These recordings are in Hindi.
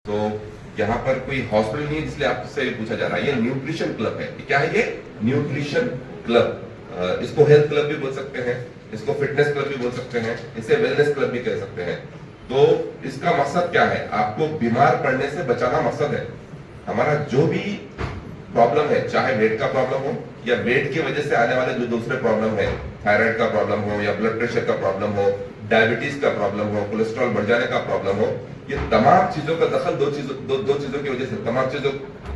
तो यहाँ पर कोई हॉस्पिटल नहीं है जिसलिए आपसे पूछा जा रहा है। ये न्यूट्रिशन क्लब है। क्या है ये? Nutrition club. इसको हेल्थ क्लब भी बोल सकते हैं, इसको फिटनेस क्लब भी बोल सकते हैं, इसे वेलनेस क्लब भी कह सकते हैं। तो इसका मकसद क्या है? आपको बीमार पड़ने से बचाना मकसद है। हमारा जो भी प्रॉब्लम है, चाहे वेट का प्रॉब्लम हो या वेट की वजह से आने वाले जो दूसरे प्रॉब्लम है, थायराइड का प्रॉब्लम हो या ब्लड प्रेशर का प्रॉब्लम हो, डायबिटीज का प्रॉब्लम हो, कोलेस्ट्रॉल बढ़ जाने का प्रॉब्लम हो, ये तमाम चीजों का दखल दो चीजों की वजह से,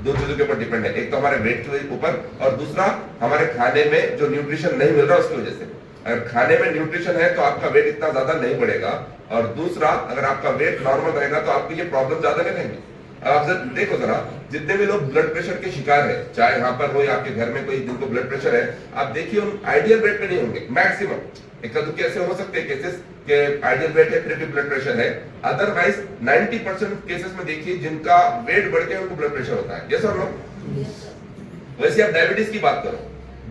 दो चीजों के ऊपर डिपेंड है। एक तो हमारे वेट के ऊपर और दूसरा हमारे खाने में जो न्यूट्रिशन नहीं मिल रहा उसकी वजह से। अगर खाने में न्यूट्रिशन है तो आपका वेट इतना ज्यादा नहीं बढ़ेगा, और दूसरा अगर आपका वेट नॉर्मल रहेगा तो आपकी ये प्रॉब्लम ज्यादा नहीं रहेंगी। आप देखो जरा, जितने भी लोग ब्लड प्रेशर के शिकार है, चाहे यहाँ पर हो या आपके घर में कोई जिनको ब्लड प्रेशर है, आप देखिए उन आइडियल वेट पे नहीं होंगे। मैक्सिमम एक तो कैसे हो सकते हैं केसेस के आइडियल वेट है फिर भी ब्लड प्रेशर है, अदरवाइज 90% केसेस में देखिए जिनका वेट बढ़ के उनको ब्लड प्रेशर होता है। यस और नो? वैसे आप डायबिटीज की बात करो,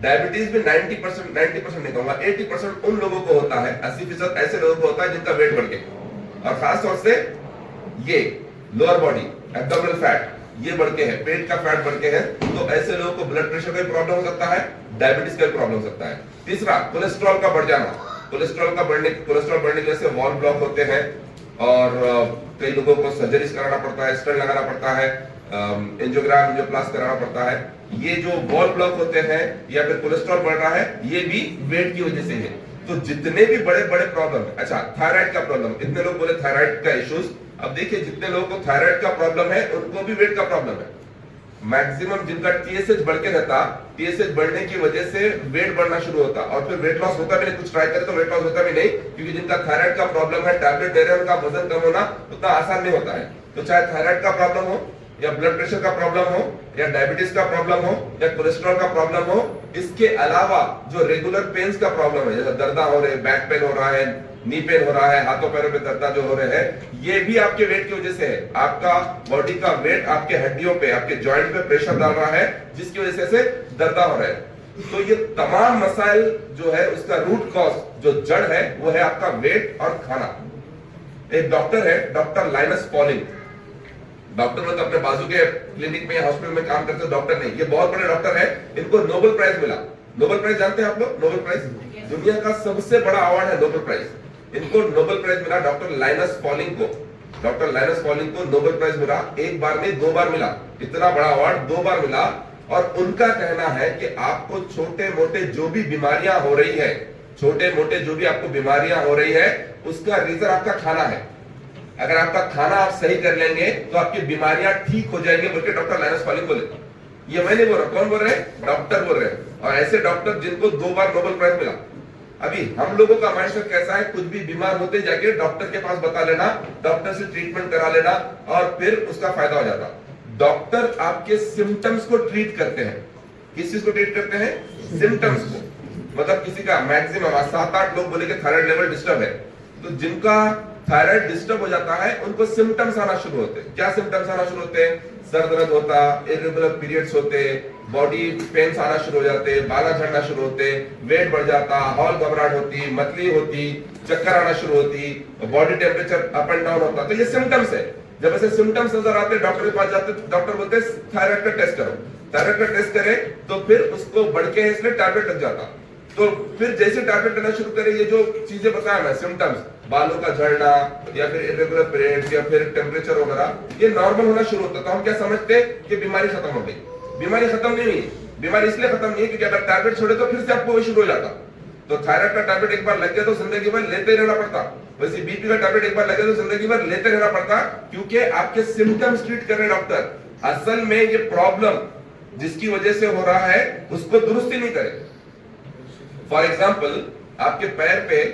डायबिटीज में 90% नहीं कहूंगा, 80% उन लोगों को होता है, 80% ऐसे लोगों को होता है जिनका वेट बढ़ के, और खास तौर से ये लोअर बॉडी एब्डोमिनल फैट ये बढ़ के है, पेट का फैट बढ़ के है, तो ऐसे लोगों को ब्लड प्रेशर का प्रॉब्लम हो सकता है, डायबिटीज का प्रॉब्लम हो सकता है। तीसरा, कोलेस्ट्रॉल का बढ़ जाना। कोलेस्ट्रॉल बढ़ने की वजह से वॉल ब्लॉक होते हैं और कई लोगों को सर्जरीज कराना पड़ता है, स्टेंट लगाना पड़ता है, एंजियोग्राम एंजियोप्लास्टी कराना पड़ता है। ये जो वॉल ब्लॉक होते हैं या फिर कोलेस्ट्रॉल बढ़ रहा है, ये भी वेट की वजह से है। तो जितने भी बड़े बड़े प्रॉब्लम, अच्छा थायराइड का प्रॉब्लम, इतने लोग बोले थायराइड का इश्यूज, अब देखिए जितने लोगों को थायराइड का प्रॉब्लम है उनको भी वेट का प्रॉब्लम है। मैक्सिमम जिनका टीएसएच बढ़ के रहता, टीएसएच बढ़ने की वजह से वेट बढ़ना शुरू होता और फिर वेट लॉस होता भी नहीं, कुछ ट्राई करे तो वेट लॉस होता भी नहीं, क्योंकि जिनका थायराइड का प्रॉब्लम है, टैबलेट ले रहे हैं, उनका वजन कम होना उतना आसान नहीं होता है। तो चाहे थायराइड का प्रॉब्लम हो या ब्लड प्रेशर का प्रॉब्लम हो या डायबिटीज का प्रॉब्लम हो या कोलेस्ट्रॉल का प्रॉब्लम हो, इसके अलावा जो रेगुलर पेन्स का प्रॉब्लम है, जैसे दर्द हो रहे, बैक पेन हो रहा है, नी पेन हो रहा है, हाथों पैरों पे दर्द जो हो रहे हैं, ये भी आपके वेट की वजह से है। आपका बॉडी का वेट आपके हड्डियों पे, आपके जॉइंट पे प्रेशर डाल रहा है, जिसकी वजह से दर्द हो रहा है। तो ये तमाम मसाइल जो है उसका रूट कॉज, जो जड़ है, वो है आपका वेट और खाना। एक डॉक्टर है, डॉक्टर लाइनस पॉलिंग, डॉक्टर मतलब अपने बाजू के क्लिनिक में या हॉस्पिटल में काम करते डॉक्टर नहीं, ये बहुत बड़े डॉक्टर है, इनको नोबेल प्राइज मिला। नोबेल प्राइज जानते हैं आप लोग? नोबेल प्राइज दुनिया का सबसे बड़ा अवार्ड है, नोबेल प्राइज। इनको नोबेल प्राइज मिला डॉक्टर लाइनस पॉलिंग को। डॉक्टर लाइनस पॉलिंग को नोबेल प्राइज मिला, एक बार नहीं 2 बार मिला। इतना बड़ा अवार्ड 2 बार मिला। और उनका कहना है कि आपको छोटे मोटे जो भी बीमारियां हो रही है, छोटे मोटे जो भी आपको बीमारियां हो रही है, उसका रीजन आपका खाना है। अगर आपका खाना आप सही कर लेंगे तो आपकी बीमारियां ठीक हो जाएंगे, बोलकर डॉक्टर लाइनस पॉलिंग बोले। ये मैं नहीं बोल रहा, कौन बोल रहे हैं? डॉक्टर बोल रहे हैं। और ऐसे डॉक्टर जिनको 2 बार नोबेल प्राइज मिला। अभी हम लोगों का माइंडसेट कैसा है? कुछ भी बीमार होते जाके डॉक्टर के पास बता लेना, डॉक्टर से ट्रीटमेंट करा लेना और फिर उसका फायदा हो जाता। डॉक्टर आपके सिम्टम्स को ट्रीट करते हैं। किस चीज को ट्रीट करते हैं? सिम्टम्स को। मतलब किसी का मैक्सिमम 7-8 लोग बोले कि थायराइड लेवल डिस्टर्ब है, तो जिनका थायराइड डिस्टर्ब हो जाता है उनको सिम्टम्स आना शुरू होते हैं। क्या सिम्टम्स आना शुरू होते हैं? सर दर्द होता, इरेगुलर पीरियड्स होते, बॉडी पेन्स आना शुरू हो जाते, बाला झड़ना शुरू होते, वेट बढ़ जाता, हॉल घबराहट होती, मतली होती, चक्कर आना शुरू होती, body temperature up and down होता। तो ये सिम्टम्स है। जब ऐसे सिम्टम्स नजर आते, डॉक्टर के पास जाते, डॉक्टर बोलते थायराइड का टेस्ट करो। थायराइड का टेस्ट करे तो फिर उसको बढ़ के इसलिए टैबलेट लग जाता। तो फिर जैसे टैबलेट लेना शुरू करे, ये जो चीजें बताया मैं, सिम्टम्स, बालों का झड़ना या फिर इरेगुलर पीरियड्स या फिर टेम्परेचर वगैरह, ये नॉर्मल होना शुरू होता। तो हम क्या समझते हैं कि बीमारी खत्म हो गई। बीमारी खत्म नहीं हुई। बीमारी इसलिए खत्म नहीं है क्योंकि अगर टैबलेट छोड़े तो फिर से आपको वही शुरू हो जाता। तो थायराइड का टैबलेट एक बार लग गया तो जिंदगी भर लेते रहना पड़ता। वैसे बीपी का टैबलेट एक बार लगे तो जिंदगी भर लेते रहना पड़ता, क्योंकि आपके सिम्टम्स ट्रीट कर रहे डॉक्टर। असल में ये प्रॉब्लम जिसकी वजह से हो रहा है उसको दुरुस्ती नहीं करे। फॉर एग्जाम्पल, आपके पैर पे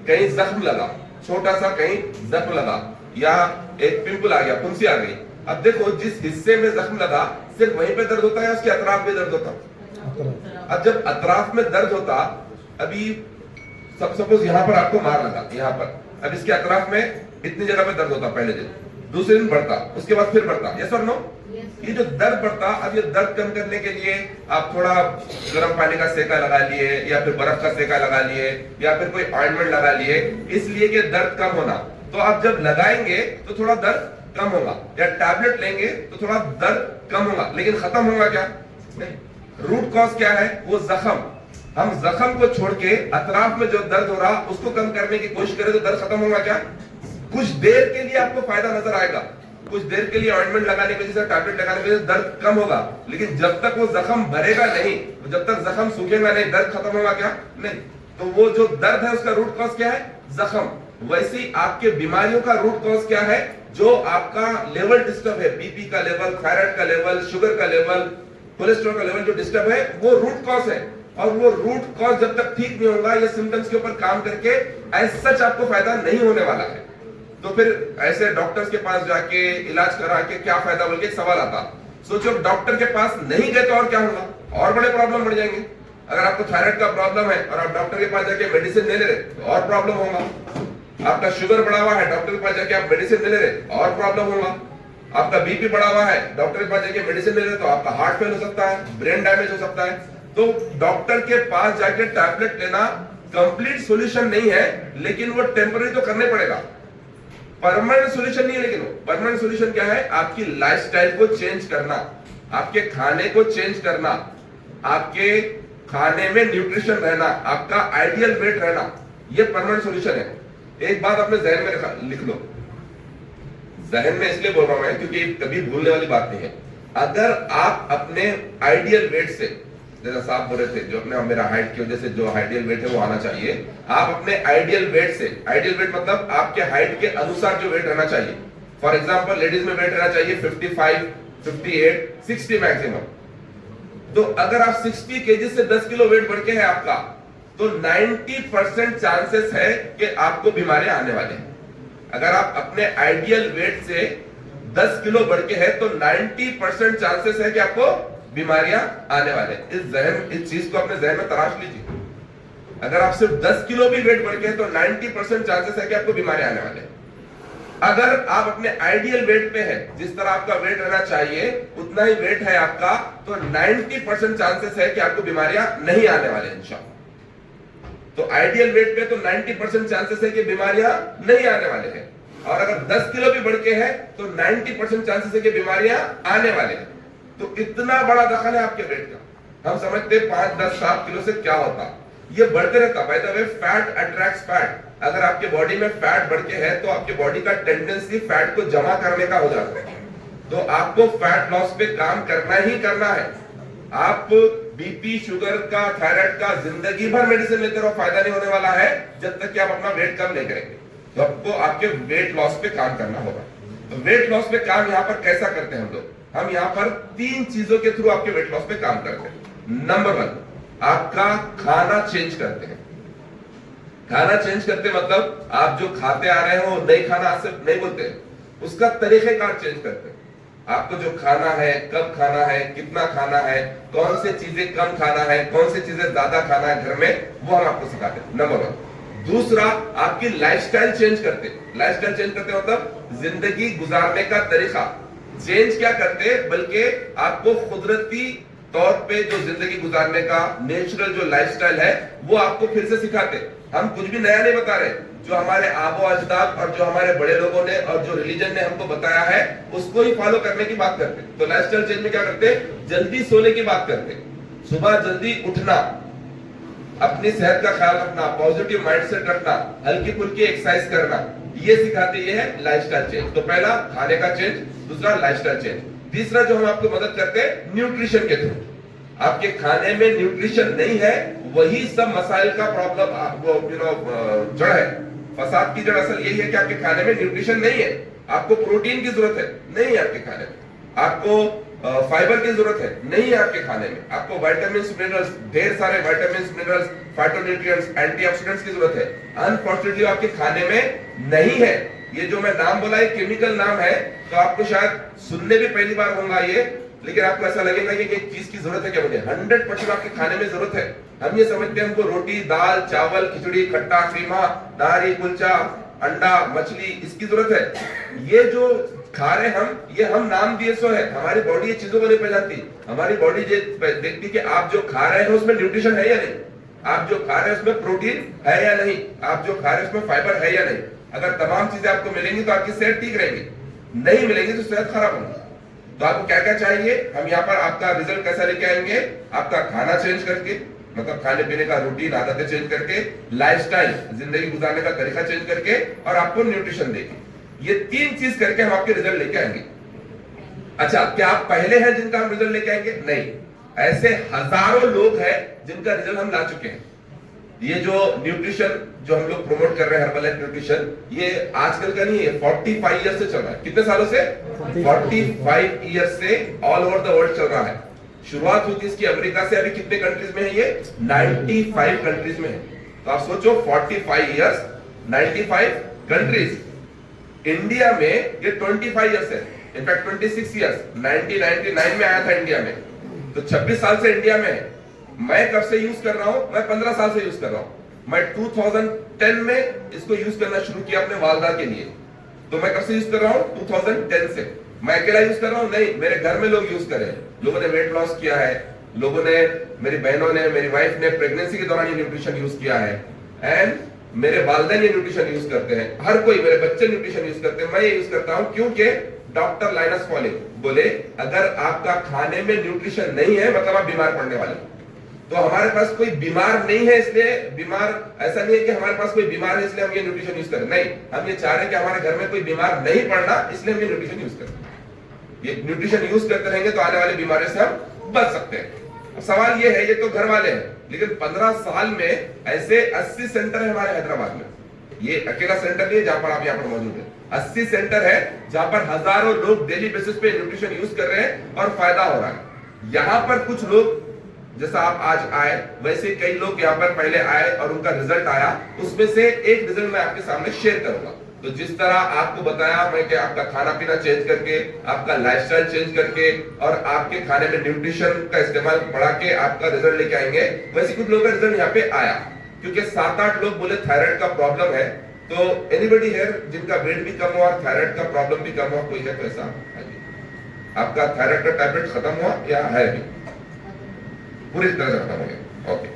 कहीं जख्म लगा, छोटा सा कहीं जख्म लगा, या एक पिंपल आ गया, फुंसी आ गई। अब देखो, जिस हिस्से में जख्म लगा सिर्फ वहीं पे दर्द होता है, उसके अतराफ में दर्द होता। अब जब अतराफ में दर्द होता, अभी सपोज यहाँ पर आपको मार लगा, यहाँ पर, अब इसके अतराफ में इतनी जगह पे दर्द होता पहले दिन, दूसरे दिन बढ़ता, उसके बाद फिर बढ़ता। यस और नो? ये जो दर्द बढ़ता, अब ये दर्द कम करने के लिए आप थोड़ा गर्म पानी का सेका लगा लिए या फिर बर्फ का सेका लगा लिए या फिर कोई ऑइंटमेंट लगा लिए, इसलिए कि दर्द कम होना। तो आप जब लगाएंगे तो थोड़ा दर्द कम होगा, या टैबलेट लेंगे तो थोड़ा दर्द कम होगा, लेकिन खत्म होगा क्या? नहीं। रूट कॉज क्या है? वो जख्म। हम जख्म को छोड़ के अतराफ में जो दर्द हो रहा उसको कम करने की कोशिश करें तो दर्द खत्म होगा क्या? कुछ देर के लिए आपको फायदा नजर आएगा, कुछ देर के लिए ऑइंटमेंट लगाने की वजह से, टैबलेट लगाने की वजह से दर्द कम होगा, लेकिन जब तक वो जख्म भरेगा नहीं, जब तक जख्म सूखेगा नहीं, दर्द खत्म होगा क्या? नहीं। तो वो जो दर्द है उसका रूट कॉज क्या है? जख्म। वैसे ही आपके बीमारियों का रूट कॉज क्या है? जो आपका लेवल डिस्टर्ब है, बीपी का लेवल, थायराइड का लेवल, शुगर का लेवल, कोलेस्ट्रॉल का लेवल जो डिस्टर्ब है, वो रूट कॉज है। और वो रूट कॉज जब तक ठीक नहीं होगा, ये सिम्टम्स के ऊपर काम करके एज सच आपको फायदा नहीं होने वाला है। तो फिर ऐसे डॉक्टर्स के पास जाके इलाज करा के क्या फायदा, बोल के एक सवाल आता। सोचो डॉक्टर के पास नहीं गए तो और क्या होगा? और बड़े प्रॉब्लम बढ़ जाएंगे। अगर आपको थायराइड का प्रॉब्लम है और आप डॉक्टर के पास जाके मेडिसिन ले ले रहे तो और प्रॉब्लम होगा। आपका शुगर बढ़ा हुआ है, डॉक्टर के पास जाके आप मेडिसिन ले ले रहे और प्रॉब्लम होगा। आपका बीपी बढ़ा हुआ है, डॉक्टर के पास जाके मेडिसिन ले रहे तो आपका हार्ट फेल हो सकता है, ब्रेन डैमेज हो सकता है। तो डॉक्टर के पास जाके टैबलेट लेना कंप्लीट सॉल्यूशन नहीं है, लेकिन वो टेम्पररी तो करने पड़ेगा। परमानेंट सॉल्यूशन नहीं है। लेकिन परमानेंट सॉल्यूशन क्या है? आपकी लाइफस्टाइल को चेंज करना, आपके खाने को चेंज करना, आपके खाने में न्यूट्रिशन रहना, आपका आइडियल वेट रहना, ये परमानेंट सॉल्यूशन है। एक बात अपने जहन में लिख लो, जहन में इसलिए बोल रहा हूं मैं क्योंकि कभी भूलने वाली बात नहीं है। अगर आप अपने आइडियल वेट से, जैसा साहब बोल रहे थे, जो अपने मेरा हाइट की वजह से जो आइडियल वेट है वो आना चाहिए, आप अपने आइडियल वेट से, आइडियल वेट मतलब आपके हाइट के अनुसार जो वेट रहना चाहिए। फॉर एग्जांपल लेडीज में वेट रहना चाहिए 55, 58, 60 मैक्सिमम। तो अगर आप 60 केजी से 10 किलो वेट बढ़ के है आपका, तो 90% चांसेस है कि आपको बीमारियां आने वाले हैं। अगर आप अपने आइडियल वेट से 10 किलो बढ़ के है तो 90% चांसेस है कि आपको बीमारियां आने वाले। इस चीज को अपने जहन में तराश लीजिए। अगर आप सिर्फ 10 किलो भी वेट बढ़ के है तो 90% चांसेस है कि आपको बीमारियां आने वाले। अगर आप अपने आइडियल वेट पे है, जिस तरह आपका वेट रहना चाहिए उतना ही वेट है आपका, तो 90% चांसेस है कि आपको बीमारियां नहीं आने वाले इंशाअल्लाह। तो आइडियल वेट पे तो 90% चांसेस है कि बीमारियां नहीं आने वाले हैं। और अगर 10 किलो भी बढ़ के है तो 90% चांसेस है कि बीमारियां आने वाले हैं। तो इतना बड़ा दखल है आपके वेट का। हम समझते 5, 10, 7 किलो से क्या होता, ये बढ़ते रहता। By the way fat attracts fat. अगर आपके बॉडी में फैट बढ़ के है तो आपके बॉडी का टेंडेंसी फैट को जमा करने का हो जाता है। तो आपको फैट लॉस पे काम करना ही करना है। आप बीपी, शुगर का, थायराइड का जिंदगी भर मेडिसिन लेते रहो, फायदा नहीं होने वाला है जब तक कि आप अपना वेट कम नहीं करेंगे। तो आपको आपके वेट लॉस पे काम करना होगा। तो वेट लॉस पे काम यहाँ पर कैसा करते हैं हम लोग? हम यहाँ पर 3 चीजों के थ्रू आपके वेट लॉस पे काम करते हैं। नंबर 1, आपका खाना चेंज करते हैं। खाना चेंज करते मतलब आप जो खाते आ रहे हो नहीं खाना आज से नहीं बोलते, उसका तरीकेकार चेंज करते हैं। आपको जो खाना है, कब खाना है, कितना खाना है, कौन सी चीजें कम खाना है, कौन सी चीजें ज्यादा खाना है घर में, वो हम आपको सिखाते हैं। नंबर 1। दूसरा, आपकी लाइफस्टाइल चेंज करते। लाइफस्टाइल चेंज करते मतलब जिंदगी गुजारने का तरीका चेंज क्या करते, बल्कि आपको कुदरती तौर पे जो जिंदगी गुजारने का नेचुरल जो लाइफस्टाइल है वो आपको फिर से सिखाते। हम कुछ भी नया नहीं बता रहे, जो हमारे आबो अजदाद और जो हमारे बड़े लोगों ने और जो रिलीजन ने हमको बताया है उसको ही फॉलो करने की बात करते। तो लाइफस्टाइल चेंज में क्या करते, जल्दी सोने की बात करते, सुबह जल्दी उठना, अपनी सेहत का ख्याल रखना, पॉजिटिव माइंडसेट रखना, हल्की फुल्की एक्सरसाइज करना, ये सिखाते। ये है लाइफस्टाइल चेंज। तो पहला खाने का चेंज, दूसरा लाइफस्टाइल चेंज, तीसरा जो हम आपको मदद करते हैं न्यूट्रिशन के थ्रू। आपके खाने में न्यूट्रिशन नहीं है, वही सब मसाइल का प्रॉब्लम जड़ है। फसाद की जड़ असल यही है कि आपके खाने में न्यूट्रिशन नहीं है। आपको प्रोटीन की जरूरत है, नहीं है आपके खाने में। आपको फाइबर की जरूरत है, नहीं है आपके खाने में। आपको विटामिन्स, मिनरल्स, ढेर सारे विटामिन्स, मिनरल्स, फाइटोन्यूट्रिएंट्स, एंटीऑक्सीडेंट्स की जरूरत है। अनफॉर्चुनेटली आपके खाने में नहीं है। ये जो मैं नाम बोला ये केमिकल नाम है, तो आपको शायद सुनने भी पहली बार होगा ये, लेकिन आपको ऐसा लगेगा कि एक चीज की जरूरत है क्या मुझे। 100% आपके खाने में जरूरत है। हम ये समझते हैं हमको रोटी, दाल, चावल, खिचड़ी, खट्टा, कीमा, नारी, कुलचा, अंडा, मछली, इसकी जरूरत है। ये जो खा रहे ये हम नाम दिए सो है। हमारी बॉडी ये चीजों को नहीं पहचानती। हमारी बॉडी देखती कि आप जो खा रहे हैं उसमें न्यूट्रिशन है या नहीं, आप जो खा रहे हैं उसमें प्रोटीन है या नहीं, आप जो खा रहे हैं उसमें फाइबर है या नहीं। अगर तमाम चीजें आपको मिलेंगी तो आपकी सेहत ठीक रहेगी, नहीं मिलेंगी तो सेहत खराब होगी। तो आपको क्या क्या चाहिए, हम यहाँ पर आपका रिजल्ट कैसा लेके आएंगे, आपका खाना चेंज करके, मतलब खाने पीने का रूटीन आदतें चेंज करके, लाइफस्टाइल जिंदगी गुजारने का तरीका चेंज करके, और आपको न्यूट्रिशन देके, ये 3 चीज करके हम आपके रिजल्ट लेके आएंगे। अच्छा, क्या आप पहले हैं जिनका हम रिजल्ट लेके आएंगे? नहीं, ऐसे हजारों लोग हैं जिनका रिजल्ट हम ला चुके हैं। ये जो न्यूट्रिशन जो हम लोग प्रमोट कर रहे हैं, हर्बल न्यूट्रिशन, ये आजकल का नहीं है, 45 ईयर से चल रहा है। कितने सालों से? 45 ईयर से ऑल ओवर द वर्ल्ड चल रहा है। शुरुआत हुई थी इसकी अमेरिका से, अभी कितने कंट्रीज में है ये? 95 कंट्रीज में है। तो आप सोचो 45 ईयर्स, 95 कंट्रीज। इंडिया में ये 25 ईयर्स है, इनफैक्ट 26 ईयर्स, 1999 में आया था इंडिया में, तो 26 साल से इंडिया में है। मैं कब से यूज कर रहा हूं? मैं 15 साल से यूज कर रहा हूं। मैं 2010 में इसको यूज करना शुरू किया अपने वालदा के लिए। तो मैं कब से यूज कर रहा हूं? 2010 से। मैं अकेला यूज कर रहा हूं? नहीं, मेरे घर में लोग यूज कर रहे हैं। लोगों ने वेट लॉस किया है, लोगों ने, मेरी बहनों ने, मेरी वाइफ ने प्रेगनेंसी के दौरान ये न्यूट्रिशन यूज किया है, एंड मेरे वालिदैन ये न्यूट्रिशन यूज करते हैं, हर कोई, मेरे बच्चे न्यूट्रिशन यूज करते हैं, मैं ये यूज करता हूं। क्योंकि डॉक्टर लाइनस पॉलिंग बोले अगर आपका खाने में न्यूट्रिशन नहीं है मतलब आप बीमार पड़ने वाले। तो हमारे पास कोई बीमार नहीं है, इसलिए बीमार, ऐसा नहीं है कि हमारे पास कोई बीमार है इसलिए हम ये न्यूट्रिशन यूज करें, नहीं, हम ये चाह रहे हैं कि हमारे घर में कोई बीमार नहीं पड़ना, इसलिए हम ये न्यूट्रिशन यूज करें। ये न्यूट्रिशन यूज करते रहेंगे तो आने वाले बीमारियों से हम बच सकते हैं। अब सवाल ये है, ये तो घर वाले हैं, लेकिन 15 साल में ऐसे 80 सेंटर है हमारे हैदराबाद में। ये अकेला सेंटर नहीं है जहां पर आप यहाँ पर मौजूद है, 80 सेंटर है जहां पर हजारों लोग डेली बेसिस पे न्यूट्रिशन यूज कर रहे हैं और फायदा हो रहा है। यहां पर कुछ लोग, जैसा आप आज आए वैसे कई लोग यहाँ पर पहले आए और उनका रिजल्ट आया, उसमें से एक रिजल्ट मैं आपके सामने शेयर करूंगा। तो जिस तरह आपको बताया मैं कि आपका खाना पीना चेंज करके, आपका लाइफस्टाइल चेंज करके और आपके खाने में न्यूट्रिशन का इस्तेमाल बढ़ा के आपका रिजल्ट लेके आएंगे, वैसे कुछ लोगों का रिजल्ट यहाँ पे आया। क्योंकि 7-8 लोग बोले थायराइड का प्रॉब्लम है, तो एनीबडी हियर जिनका वेट भी कम हुआ और थायराइड का प्रॉब्लम भी कम हुआ, कोई है तो ऐसा? आपका थायराइड का टैबलेट खत्म हुआ या है भी? पूरी तरह से खत्म हो गया? ओके,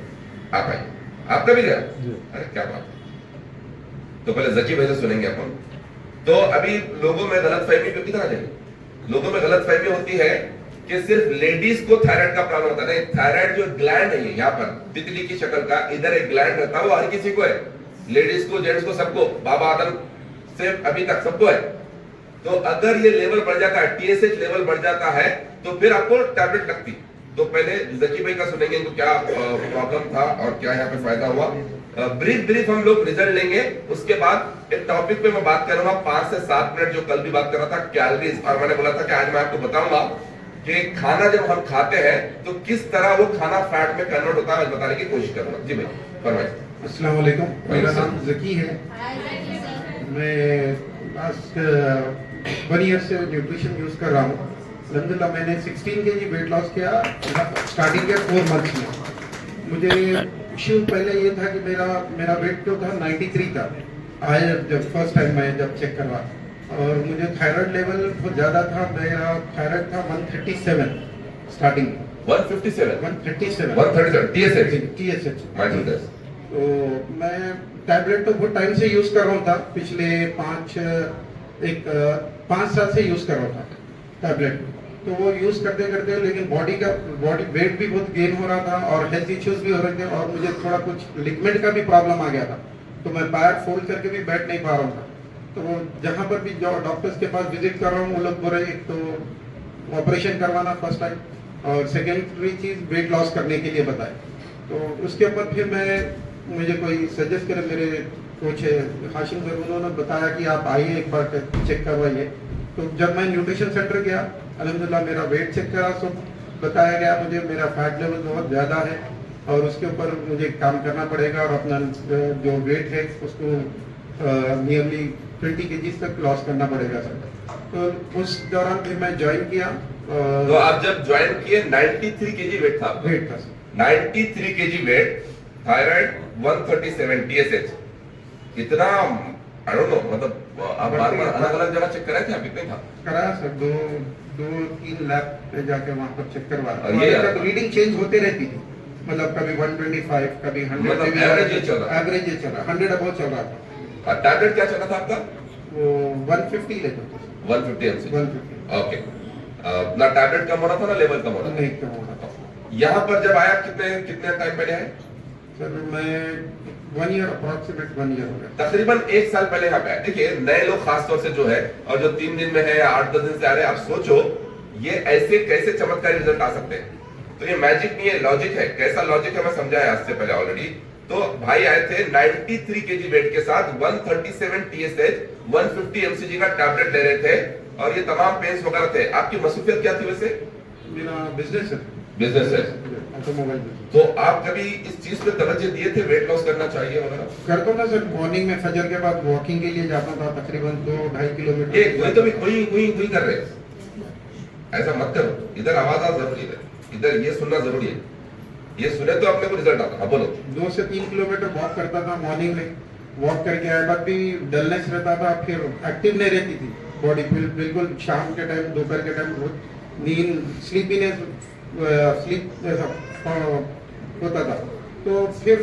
आप आइए। आपका भी गया? अरे क्या बात है। तो पहले जकी भाई से सुनेंगे अपन। तो अभी लोगों में गलतफहमी क्यों कितना जाएगी? लोगों में गलतफहमी होती है कि सिर्फ लेडीज को थायराइड का प्रॉब्लम होता है। नहीं, थायराइड जो ग्लैंड है, यहाँ पर तितली की शक्ल का इधर एक ग्लैंड रहता है, वो हर किसी को है, लेडीज को, जेंट्स को, सबको, बाबा आदम से अभी तक सबको है। तो अगर ये लेवल बढ़ जाता है, TSH लेवल बढ़ जाता है, तो फिर आपको टैबलेट लगती। तो पहले जकी भाई का सुनेंगे इनको क्या प्रॉब्लम था और क्या यहाँ पे फायदा हुआ। ब्रीफ हम लोग रिजल्ट लेंगे, उसके बाद एक टॉपिक पे मैं बात करूंगा 5 से 7 मिनट, जो कल भी बात कर रहा था, कैलोरीज। और मैंने बोला था कि आज मैं आपको बताऊंगा कि खाना जब हम खाते हैं तो किस तरह वो खाना फैट में कन्वर्ट होता है, बताने की कोशिश करूंगा। जी भाई फरमाइए। अस्सलाम वालेकुम, मेरा नाम जकी है। मैं लास्ट 1 ईयर से न्यूट्रिशन यूज कर रहा हूँ। अल्हम्दुलिल्लाह मैंने 16 kg वेट लॉस किया स्टार्टिंग के 4 मंथ्स में। मुझे इश्यू पहले ये था कि मेरा वेट जो था 93 था आज, जब फर्स्ट टाइम मैं जब चेक करवा, और मुझे थायराइड लेवल बहुत ज़्यादा था। मेरा थायराइड था 137 स्टार्टिंग, 137 TSH। तो मैं टैबलेट तो बहुत टाइम से यूज कर रहा था, पिछले 5 साल से यूज कर रहा था टैबलेट। तो वो यूज करते करते, लेकिन बॉडी वेट भी बहुत गेन हो रहा था और हेल्थ इश्यूज भी हो रहे थे, और मुझे थोड़ा कुछ लिगमेंट का भी प्रॉब्लम आ गया था। तो मैं पैर फोल्ड करके भी बैठ नहीं पा रहा था। तो वो जहाँ पर भी डॉक्टर्स के पास विजिट कर रहा हूँ, वो लोग बोल रहे एक तो ऑपरेशन करवाना फर्स्ट टाइम, और सेकेंडरी चीज वेट लॉस करने के लिए बताए। तो उसके ऊपर फिर मुझे कोई सजेस्ट करे, मेरे कोच हाशिम सर, उन्होंने बताया कि आप आइए एक बार चेक करवाइए। तो जब मैं न्यूट्रिशन सेंटर गया, अल्हम्दुलिल्लाह मेरा वेट चेक करा, तो बताया गया मुझे मेरा फैट लेवल बहुत ज़्यादा है और उसके ऊपर मुझे काम करना पड़ेगा, और अपना जो वेट है उसको नियरली 20 kg तक लॉस करना पड़ेगा सर। तो उस दौरान फिर मैं ज्वाइन किया। तो आप जब ज्वाइन किए 93 kg वेट था? वेट था 93 kg वेट, थायराइड 137 TSH। इतना आई डोंट नो, मतलब आप बार-बार अलग-अलग जगह चेक कराए थे? आप कितने था कराया सर? 2-3 लैब पे जाके वहां पर चेक करवाया। और ये रीडिंग चेंज होते रहती थी, मतलब कभी 125, कभी 100, मतलब एवरेज ये चल रहा, एवरेज ये चल रहा, 100 अबव चल रहा था। टैबलेट क्या चला था आपका? वो 150 लेते थे 150 mg। 150 ओके। ना टैबलेट कम हो रहा था ना लेवल कम हो रहा नहीं कम होगा था। यहाँ पर जब आया कितने कितने टाइम पहले आए? सर मैं 1 ईयर अप्रॉक्सीमेट 1 ईयर हो गया तकरीबन 1 साल पहले यहाँ पे आए। देखिए नए लोग खासतौर से जो है और जो 3 दिन में है या 8-10 दिन से आ रहे हैं, आप सोचो ये ऐसे कैसे चमत्कारी रिजल्ट आ सकते हैं। तो ये मैजिक नहीं है, लॉजिक है। कैसा लॉजिक है मैं समझाया आज से पहले ऑलरेडी। तो भाई आए थे 93 kg वेट के साथ, 137 TSH, 150 mcg का टैबलेट ले रहे थे और ये तमाम पेन्स वगैरह थे। आपकी मसरूफियत क्या थी वैसे? मेरा बिजनेस है बिजनेस है। ऑटोमोबाइल बिजनेस तो आप कभी इस चीज पे तवज्जो दिए थे वेट लॉस करना चाहिए वगैरह? करता था सर। मॉर्निंग में फजर के बाद वॉकिंग के लिए जाता था तकरीबन 2-2.5 किलोमीटर ये वही तो भी हुई कर रहे हैं। ऐसा मत करो, इधर आवाज आ जरूरी है, इधर ये सुनना जरूरी है। ये सुने तो अपने को रिजल्ट आता। हाँ बोलो। 2 से 3 किलोमीटर वॉक करता था मॉर्निंग में। वॉक करके आए बाद भी डलनेस रहता था, फिर एक्टिव नहीं रहती थी बॉडी। बिल्कुल शाम के टाइम दोपहर के टाइम बहुत नींद स्लीपीनेस स्लीप होता था। तो फिर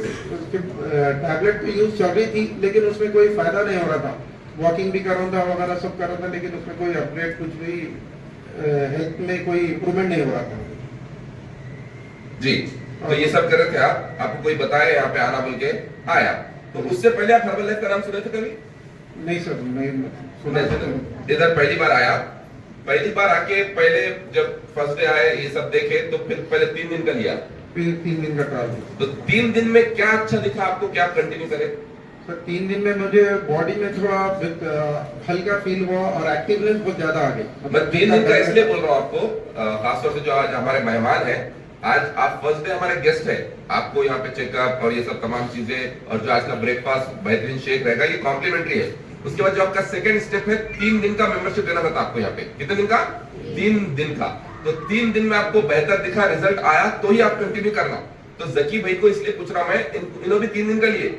टैबलेट तो यूज चल रही थी लेकिन उसमें कोई फायदा नहीं हो रहा था। वॉकिंग भी कर रहा था वगैरह सब कर रहा था लेकिन उसमें कोई अपग्रेड कुछ भी हेल्थ में कोई इम्प्रूवमेंट नहीं हो रहा था जी। तो ये सब कर रहे थे आप, आपको कोई बताया यहाँ पे आना बोल के आया। तो उससे पहले आप हर्बल लाइफ का नाम सुने थे कभी? नहीं सर नहीं सुना इधर पहली बार आया। पहली बार आके पहले जब फर्स्ट डे आए ये सब देखे तो फिर पहले 3 दिन का लिया। फिर 3 दिन का ट्रायल। तो 3 दिन में क्या अच्छा दिखा आपको, क्या आप कंटिन्यू करें? सर 3 दिन में मुझे बॉडी में थोड़ा हल्का फील हुआ और एक्टिवनेस बहुत ज्यादा आ गई। मैं 3 दिन का इसलिए बोल रहा हूँ आपको, खासतौर से जो आज हमारे मेहमान हैं, आज आप फर्स्ट डे हमारे गेस्ट हैं, आपको यहाँ पे चेकअप और ये सब तमाम चीजें और जो आज का ब्रेकफास्ट बेहतरीन शेक रहेगा ये कॉम्प्लीमेंट्री है। उसके बाद जो आपका सेकंड स्टेप है 3 दिन का मेंबरशिप देना था आपको यहाँ पे। कितने दिन का? 3 दिन का। तो 3 दिन में आपको बेहतर दिखा, रिजल्ट आया तो ही आप कंटिन्यू करना। तो जकी भाई को इसलिए पूछ रहा मैं, इन्होंने भी 3 दिन का लिए,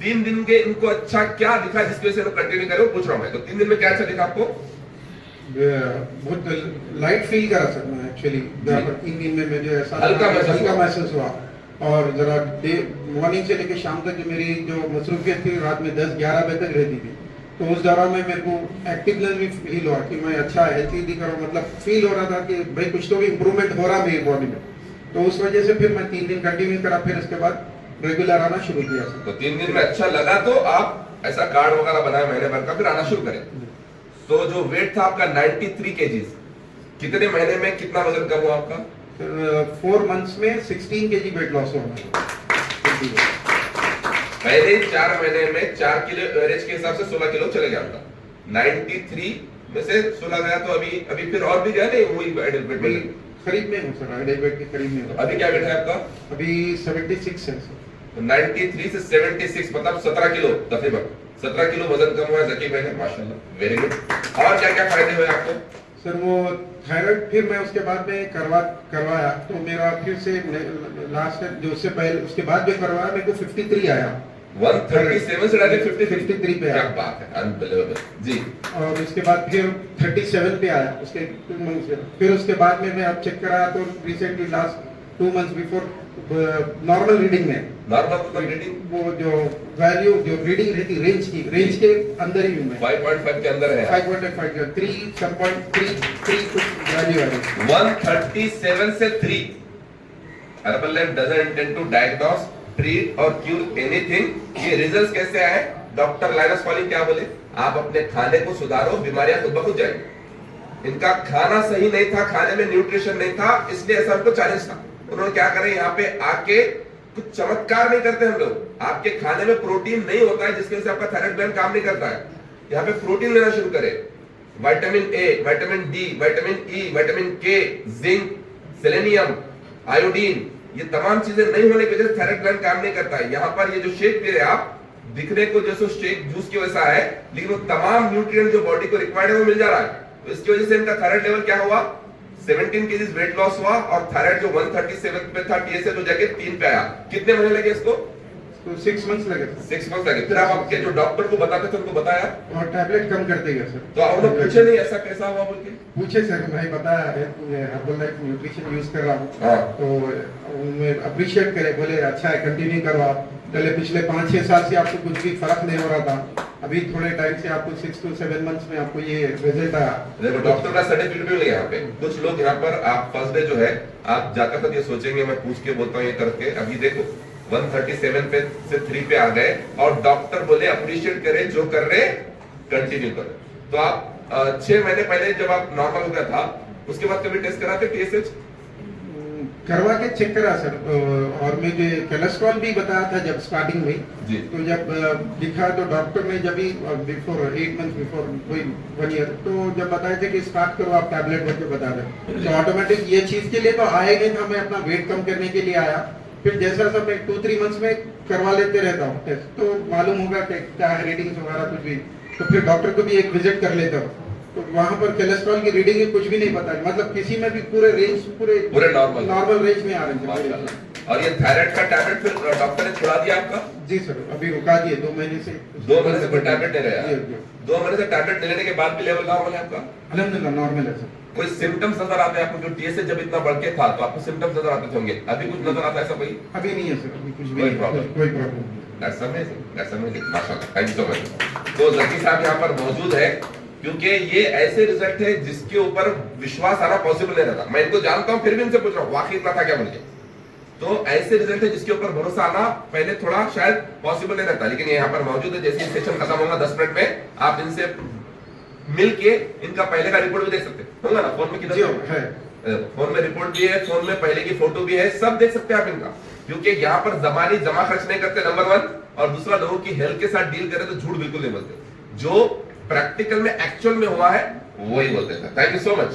3 दिन के इनको अच्छा क्या दिखा जिसकी वजह से कंटिन्यू करे, पूछ रहा हूं मैं। तो 3 दिन में क्या अच्छा दिखा आपको? बहुत लाइट फील करा सर मैं एक्चुअली। 3 दिन में मुझे ऐसा हल्का महसूस हुआ और जरा मॉर्निंग से लेकर शाम तक मेरी जो मसरूफियत थी रात में 10-11 बजे तक रहती थी। तो उस दौरान में मेरे को एक्टिवनेस भी फील हुआ कि मैं अच्छा हेल्थी दिख रहा हूँ। मतलब फील हो रहा था कि भाई कुछ तो भी इम्प्रूवमेंट हो रहा मेरी बॉडी में। तो उस वजह से फिर मैं 3 दिन कंटिन्यू करा, फिर उसके बाद रेगुलर आना शुरू किया सर। तो 3 दिन में अच्छा लगा तो आप ऐसा कार्ड वगैरह बनाए महीने भर का, फिर आना शुरू करें। तो जो वेट था आपका 93 kg, कितने महीने में कितना वजन कम हुआ आपका? 4 मंथ्स में 16 kg वेट लॉस हुआ। पहले 4 महीने में 4 किलो एवरेज के हिसाब से 16 किलो चले गया आपका। 93 में से 16 गया तो अभी फिर और भी गया नहीं वही वेट में? करीब में हूँ सर, आइडियल वेट के करीब में हूँ। अभी क्या वेट है आपका? अभी 76 है सर। 93 से 76 मतलब 17 किलो तकरीबन 17 किलो वजन कम हुआ है जकी भाई ने, माशाल्लाह, वेरी गुड। और क्या क्या फायदे हुए आपको? सर वो थायराइड फिर मैं उसके बाद में करवाया तो मेरा फिर से लास्ट जो उससे पहले उसके बाद जो करवाया मेरे को 53 आया। 137 से डायरेक्ट 53 पे आया। क्या बात है, अनबिलीवेबल जी। और उसके बाद फिर 37 पे आया उसके 2 मंथ्स में। फिर उसके बाद में मैं अब चेक कराया तो recently last 2 months before normal reading में, नॉर्मल रीडिंग वो जो वैल्यू जो रीडिंग रहती रेंज के अंदर ही हूं मैं। 5.5 के अंदर है। 5.5 के 3 कुछ वैल्यू है। 137 से 3। Herbalife doesn't intend to diagnose, treat और क्यूर एनीथिंग। ये रिजल्ट्स कैसे आए? डॉक्टर लाइनस पॉलिंग क्या बोले? आप अपने खाने को सुधारो, बीमारियां खुद ब खुद जाएंगी। इनका खाना सही नहीं था, खाने में न्यूट्रिशन नहीं था, इसलिए ऐसा उनको चैलेंज था। उन्होंने क्या करें, यहाँ पे आके कुछ चमत्कार नहीं करते हम लोग। आपके खाने में प्रोटीन नहीं होता है जिसकी वजह से आपका थायराइड ग्लैंड काम नहीं करता है। यहाँ पे प्रोटीन लेना शुरू करें, vitamin A, vitamin D, vitamin E, vitamin के, जिंक, सेलेनियम, आयोडीन, ये तमाम चीजें नहीं होने की वजह से थायराइड ग्लैंड काम नहीं करता है। यहाँ पर ये जो शेक पी रहे आप, दिखने को जैसे शेक जूस की वजह है, लेकिन वो तमाम न्यूट्रिएंट जो बॉडी को रिक्वायर्ड है वो मिल जा रहा है। तो इसकी वजह से इनका थायराइड लेवल क्या हुआ? 17 kg वेट लॉस हुआ और थायराइड जो 137 पे था TSH हो जाके 3 पे आया। कितने महीने लगे इसको? तो 6 मंथ्स लगे। 6 मंथ्स लगे। फिर आप आपके जो डॉक्टर को बताते थे उनको बताया? और टैबलेट कम करते गए सर। तो आप लोग पूछे नहीं ऐसा कैसा हुआ बोल के? पूछे सर, मैं बताया हर्बल लाइफ न्यूट्रिशन यूज कर रहा हूँ। हाँ। तो मैं अप्रिशिएट करे, बोले अच्छा है कंटिन्यू करो आप। पहले पिछले 5-6 साल से आपको कुछ भी फर्क नहीं हो रहा था, अभी थोड़े टाइम से आपको 6 to 7 मंथ्स में आपको ये रिजल्ट आया। देखो डॉक्टर का सर्टिफिकेट भी मिल गया यहाँ पे। कुछ लोग यहाँ पर आप फर्स्ट डे जो है आप जाकर तक ये सोचेंगे मैं पूछ के बोलता हूँ ये करके, अभी देखो 137 पे से 3 पे आ गए और डॉक्टर बोले अप्रिशिएट करें जो कर रहे कंटिन्यू करें। तो आप 6 महीने पहले जब आप नॉर्मल हो गया था उसके बाद कभी टेस्ट कराते TSH? करवा के चेक करा सर, और मुझे कोलेस्ट्रॉल भी बताया था जब स्टार्टिंग में जी। तो जब दिखा तो डॉक्टर ने जब भी बिफोर 8 मंथ बिफोर कोई 1 ईयर तो जब बताए थे कि स्टार्ट करो आप टैबलेट करके बता रहे तो ऑटोमेटिक ये चीज के लिए तो आएगा था, मैं अपना वेट कम करने के लिए आया, फिर जैसा सब मैं 2-3 मंथ्स में करवा लेते रहता हूँ टेस्ट तो मालूम होगा कि क्या है रीडिंग्स वगैरह कुछ भी, तो फिर डॉक्टर को भी एक विजिट कर लेता हूँ तो वहां पर कोलेस्ट्रॉल की रीडिंग कुछ भी नहीं पता, मतलब किसी में भी पूरे रेंज पूरे नॉर्मल रेंज में आ रहे थे। माशाल्लाह। और ये थायराइड का टैबलेट फिर डॉक्टर ने छुड़ा दिया आपका? जी सर, अभी रुका दिए 2 महीने से। 2 महीने से कोई टैबलेट नहीं रहा? जी, जी। 2 महीने से टैबलेट लेने के बाद भी लेवल नॉर्मल है आपका? अल्हम्दुलिल्लाह नॉर्मल है सर। कोई सिम्टम्स नजर आते हैं आपको? जो TSH जब इतना बढ़ के था तो आपको सिम्टम्स नजर आते होंगे, अभी कुछ नजर आता है ऐसा कोई? अभी नहीं है सर, अभी कुछ भी कोई नहीं, problem? कोई प्रॉब्लम नहीं। That's amazing, that's amazing, माशाल्लाह, थैंक यू सो मच। तो जकी साहब यहाँ पर मौजूद है क्योंकि ये ऐसे रिजल्ट है जिसके ऊपर विश्वास आना पॉसिबल नहीं रहता। मैं इनको जानता हूँ फिर भी इनसे पूछ रहा हूँ वाकई इतना था क्या बोल के। तो ऐसे रिजल्ट है जिसके ऊपर भरोसा आना पहले थोड़ा शायद पॉसिबल नहीं रहता, लेकिन ये यहाँ पर मौजूद है। जैसे सेशन खत्म होगा 10 मिनट में आप इनसे मिल के इनका पहले का रिपोर्ट भी देख सकते होगा ना, फोन में किधर है, फोन में रिपोर्ट भी है, फोन में पहले की फोटो भी है, सब देख सकते हैं आप इनका। क्योंकि यहाँ पर जमानी जमा खर्च नहीं करते नंबर 1, और दूसरा लोगों की हेल्थ के साथ डील करें तो झूठ बिल्कुल नहीं बोलते, जो प्रैक्टिकल में एक्चुअल में हुआ है वही बोलते हैं। Thank you so much.